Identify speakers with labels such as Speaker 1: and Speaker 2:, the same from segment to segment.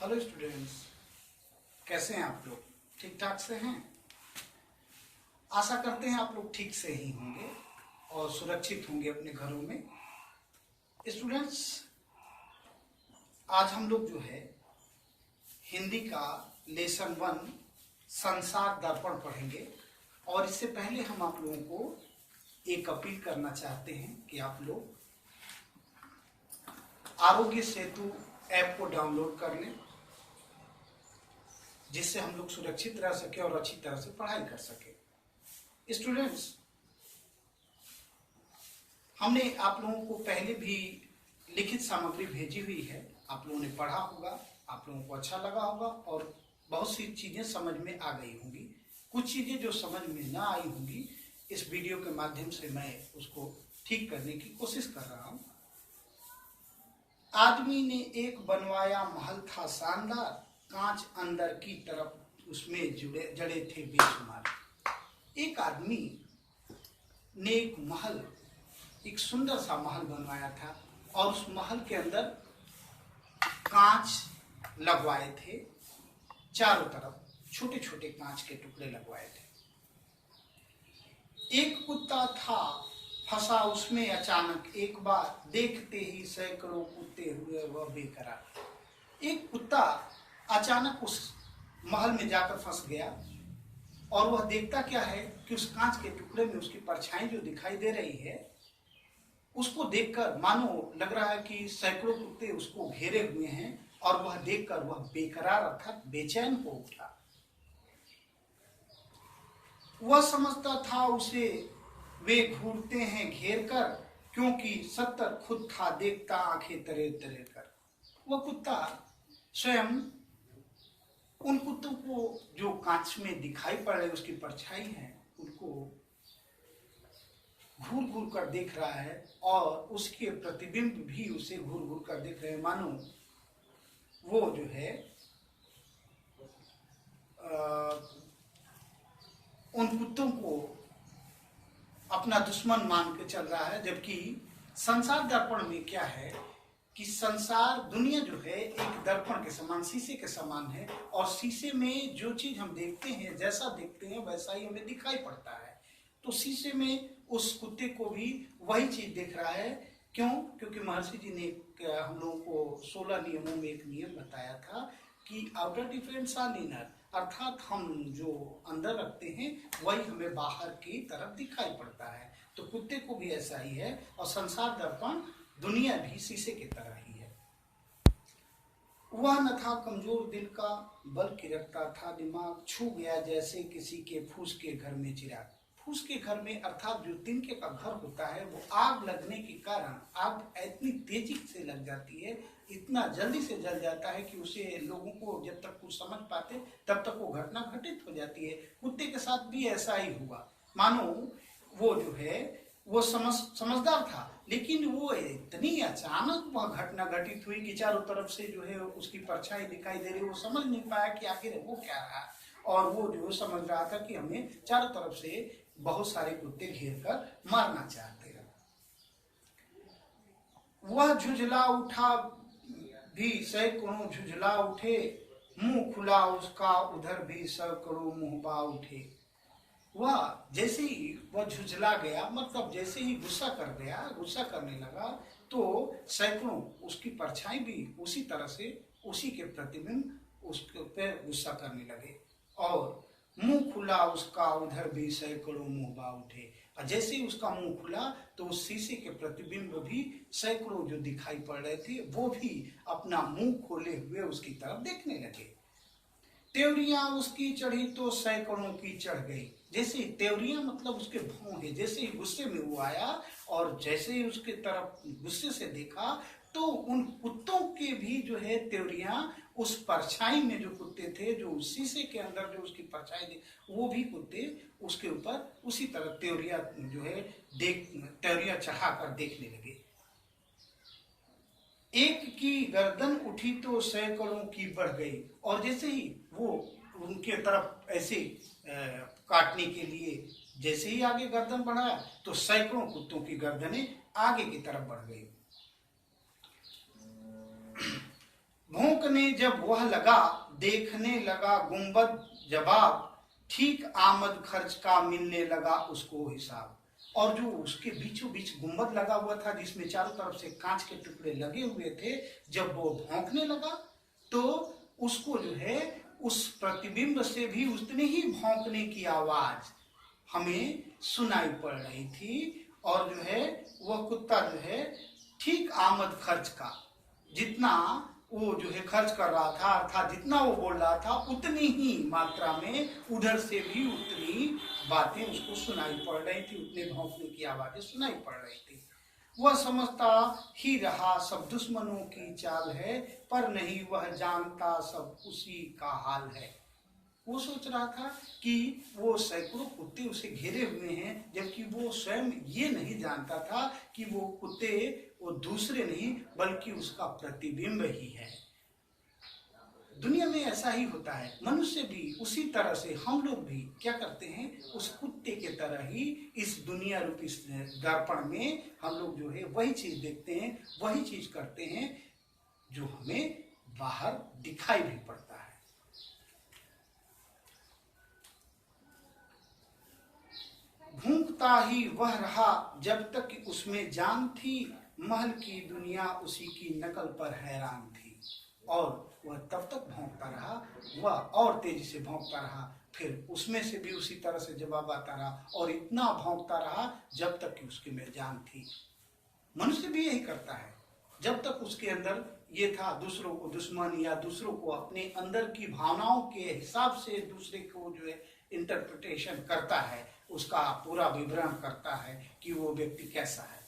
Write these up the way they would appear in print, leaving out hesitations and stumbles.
Speaker 1: Hello students, कैसे हैं आप लोग? ठीक ठाक से हैं? आशा करते हैं आप लोग ठीक से ही होंगे और सुरक्षित होंगे अपने घरों में। स्टूडेंट्स, आज हम लोग जो है हिंदी का लेसन 1 संसार दर्पण पढ़ेंगे। और इससे पहले हम आप लोगों को एक अपील करना चाहते हैं कि आप लोग आरोग्य सेतु ऐप को डाउनलोड कर लें, जिससे हम लोग सुरक्षित रह सके और अच्छी तरह से पढ़ाई कर सके। स्टूडेंट्स, हमने आप लोगों को पहले भी लिखित सामग्री भेजी हुई है, आप लोगों ने पढ़ा होगा, आप लोगों को अच्छा लगा होगा और बहुत सी चीजें समझ में आ गई होंगी। कुछ चीजें जो समझ में ना आई होंगी, इस वीडियो के माध्यम से मैं उसको ठीक करने की कोशिश कर रहा हूं। आदमी ने एक बनवाया महल था शानदार, कांच अंदर की तरफ उसमें जड़े थे बेशुमार। एक आदमी ने एक सुंदर सा महल बनवाया था और उस महल के अंदर कांच लगवाए थे, चारों तरफ छोटे छोटे कांच के टुकड़े लगवाए थे। एक कुत्ता था फंसा उसमें अचानक, एक बार देखते ही सैकड़ों कुत्ते हुए वह बेकरार। एक कुत्ता अचानक उस महल में जाकर फंस गया और वह देखता क्या है कि उस कांच के टुकड़े में उसकी परछाई जो दिखाई दे रही है, उसको देखकर मानो लग रहा है कि सैकड़ों कुत्ते उसको घेरे हुए हैं और वह देखकर वह बेकरार अर्थात बेचैन हो उठा। वह समझता था उसे वे घूरते हैं घेर कर, क्योंकि 70 खुद था देखता आंखें तरे तरे कर। वह कुत्ता स्वयं उन कुत्तों को जो कांच में दिखाई पड़ रहे उसकी परछाई है, उनको घूर घूर कर देख रहा है और उसके प्रतिबिंब भी उसे घूर घूर कर देख रहे हैं, मानो वो जो है उन कुत्तों को अपना दुश्मन मान के चल रहा है। जबकि संसार दर्पण में क्या है कि संसार दुनिया जो है एक दर्पण के समान, शीशे के समान है और शीशे में जो चीज हम देखते हैं, जैसा देखते हैं वैसा ही हमें दिखाई पड़ता है। तो शीशे में उस कुत्ते को भी वही चीज देख रहा है। क्यों? क्योंकि महर्षि जी ने हम लोगों को 16 नियमों में एक नियम बताया था कि आउटर डिफरेंस आर इनर, अर्थात हम जो अंदर रखते हैं वही हमें बाहर की तरफ दिखाई पड़ता है। तो कुत्ते को भी ऐसा ही है और संसार दर्पण दुनिया भी शीशे की तरह ही है। वह न था कमजोर दिल का, बल्कि रखता था दिमाग, छू गया जैसे किसी के फूस के घर में चिराग। फूस के घर में अर्थात जो तिनके का घर होता है, वो आग लगने के कारण आग इतनी तेजी से लग जाती है, इतना जल्दी से जल जाता है कि उसे लोगों को जब तक कुछ समझ पाते तब तक वो घटना घटित हो जाती है। कुत्ते के साथ भी ऐसा ही हुआ। मानो वो जो है वो समझदार था, लेकिन वो इतनी अचानक वह घटना घटित हुई कि चारों तरफ से जो है उसकी परछाई दिखाई दे रही, वो समझ नहीं पाया कि आखिर वो क्या रहा। और वो जो समझ रहा था कि हमें चारों तरफ से बहुत सारे कुत्ते घेर कर मारना चाहते हैं। वह झुझला उठा भी सैकड़ों झुझला उठे, मुंह खुला उसका उधर भी सैकड़ों मुंहबा उठे। वह जैसे ही वह झुझला गया, मतलब जैसे ही गुस्सा कर गया, गुस्सा करने लगा, तो सैकड़ों उसकी परछाई भी उसी तरह से उसी के प्रतिबिंब उसके ऊपर गुस्सा करने लगे। और मुंह खुला उसका उधर भी सैकड़ों मुंहबा उठे। और जैसे ही उसका मुंह खुला तो उस शीशे के प्रतिबिंब भी सैकड़ों जो दिखाई पड़ रहे थे वो भी अपना मुंह खोले हुए उसकी तरफ देखने लगे। त्योरियां उसकी चढ़ी तो सैकड़ों की चढ़ गई। जैसे त्योरियां मतलब उसके भौंगे, जैसे ही गुस्से में वो आया और जैसे ही उसके तरफ गुस्से से देखा तो उन कुत्तों के भी जो है त्योरियां, उस परछाई में जो कुत्ते थे, जो शीशे के अंदर जो उसकी परछाई थी, वो भी कुत्ते उसके ऊपर उसी तरह त्योरियां जो है त्योरियां चढ़ाकर देखने लगे। एक की गर्दन उठी तो सैकड़ों की बढ़ गई। और जैसे ही वो उनके तरफ ऐसे काटने के लिए जैसे ही आगे गर्दन बढ़ाया तो सैकड़ों कुत्तों की गर्दनें आगे की तरफ बढ़ गई। भौंकने जब वह लगा, देखने लगा गुंबद जवाब, ठीक आमद खर्च का मिलने लगा उसको हिसाब। और जो उसके बीचों बीच गुंबद लगा हुआ था जिसमें चारों तरफ से कांच के टुकड़े लगे हुए थे, जब वो भौंकने लगा तो उसको जो है उस प्रतिबिंब से भी उतने ही भौंकने की आवाज हमें सुनाई पड़ रही थी। और जो है वह कुत्ता जो है ठीक आमद खर्च का, जितना वो जो है खर्च कर रहा था अर्थात जितना वो बोल रहा था उतनी ही मात्रा में उधर से भी उतनी बातें उसको सुनाई पड़ रही थी, उतने भौंकने की आवाजें सुनाई पड़ रही थी। वह समझता ही रहा सब दुश्मनों की चाल है, पर नहीं वह जानता सब उसी का हाल है। वो सोच रहा था कि वो सैकड़ों कुत्ते उसे घेरे हुए हैं, जबकि वो स्वयं ये नहीं जानता था कि वो कुत्ते वो दूसरे नहीं बल्कि उसका प्रतिबिंब ही है। दुनिया में ऐसा ही होता है, मनुष्य भी उसी तरह से, हम लोग भी क्या करते हैं, उस कुत्ते के तरह ही इस दुनिया रूपी दर्पण में हम लोग जो है वही चीज देखते हैं, वही चीज करते हैं जो हमें बाहर दिखाई भी पड़ता है। भूखता ही वह रहा जब तक उसमें जान थी, महल की दुनिया उसी की नकल पर हैरान थी। और वह तब तक भौंकता रहा, वह और तेजी से भौंकता रहा, फिर उसमें से भी उसी तरह से जवाब आता रहा और इतना भौंकता रहा जब तक कि उसके में जान थी। मनुष्य भी यही करता है, जब तक उसके अंदर ये था दूसरों को दुश्मन या दूसरों को अपने अंदर की भावनाओं के हिसाब से दूसरे को जो है इंटरप्रिटेशन करता है, उसका पूरा विवरण करता है कि वो व्यक्ति कैसा है।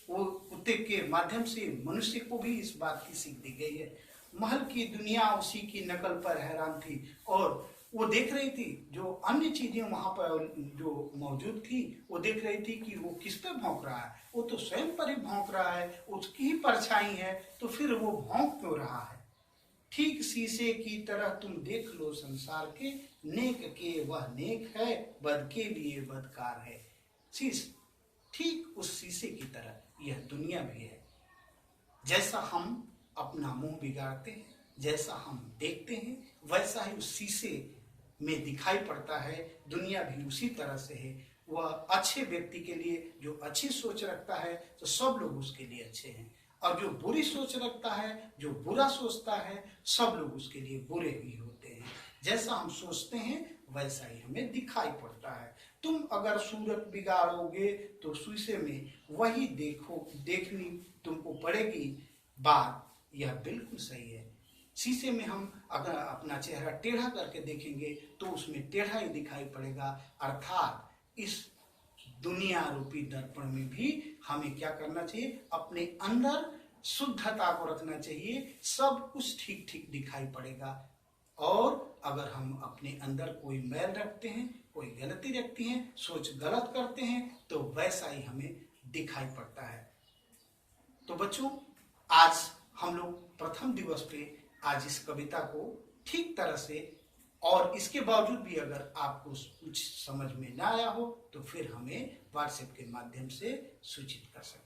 Speaker 1: वो कुत्ते के माध्यम से मनुष्य को भी इस बात की सीख दी गई है। महल की दुनिया उसी की नकल पर हैरान थी और वो देख रही थी जो अन्य चीजें वहां पर जो मौजूद थी, वो देख रही थी कि वो किस पे भौंक रहा है, वो तो स्वयं पर ही भौंक रहा है, उसकी ही परछाई है, तो फिर वो भौंक क्यों रहा है। ठीक शीशे की तरह तुम देख लो संसार के, नेक के वह नेक है, बद के लिए बदकार है। शीश ठीक उस शीशे की तरह यह दुनिया भी है। जैसा हम अपना मुंह बिगाड़ते हैं, जैसा हम देखते हैं, वैसा ही उस शीशे में दिखाई पड़ता है। दुनिया भी उसी तरह से है। वह अच्छे व्यक्ति के लिए जो अच्छी सोच रखता है तो सब लोग उसके लिए अच्छे हैं, और जो बुरी सोच रखता है, जो बुरा सोचता है, सब लोग उसके लिए बुरे ही होते हैं। जैसा हम सोचते हैं वैसा ही हमें दिखाई पड़ता है। तुम अगर सूरत बिगाड़ोगे तो शीशे में वही देखनी तुमको पड़ेगी। बात यह बिल्कुल सही है। शीशे में हम अगर अपना चेहरा टेढ़ा करके देखेंगे तो उसमें टेढ़ा ही दिखाई पड़ेगा। अर्थात इस दुनिया रूपी दर्पण में भी हमें क्या करना चाहिए, अपने अंदर शुद्धता को रखना चाहिए, सब कुछ ठीक ठीक दिखाई पड़ेगा। और अगर हम अपने अंदर कोई मैल रखते हैं, कोई गलती रखते हैं, सोच गलत करते हैं, तो वैसा ही हमें दिखाई पड़ता है। तो बच्चों, आज हम लोग प्रथम दिवस पे आज इस कविता को ठीक तरह से, और इसके बावजूद भी अगर आपको कुछ समझ में ना आया हो तो फिर हमें व्हाट्सएप के माध्यम से सूचित कर सकते हैं।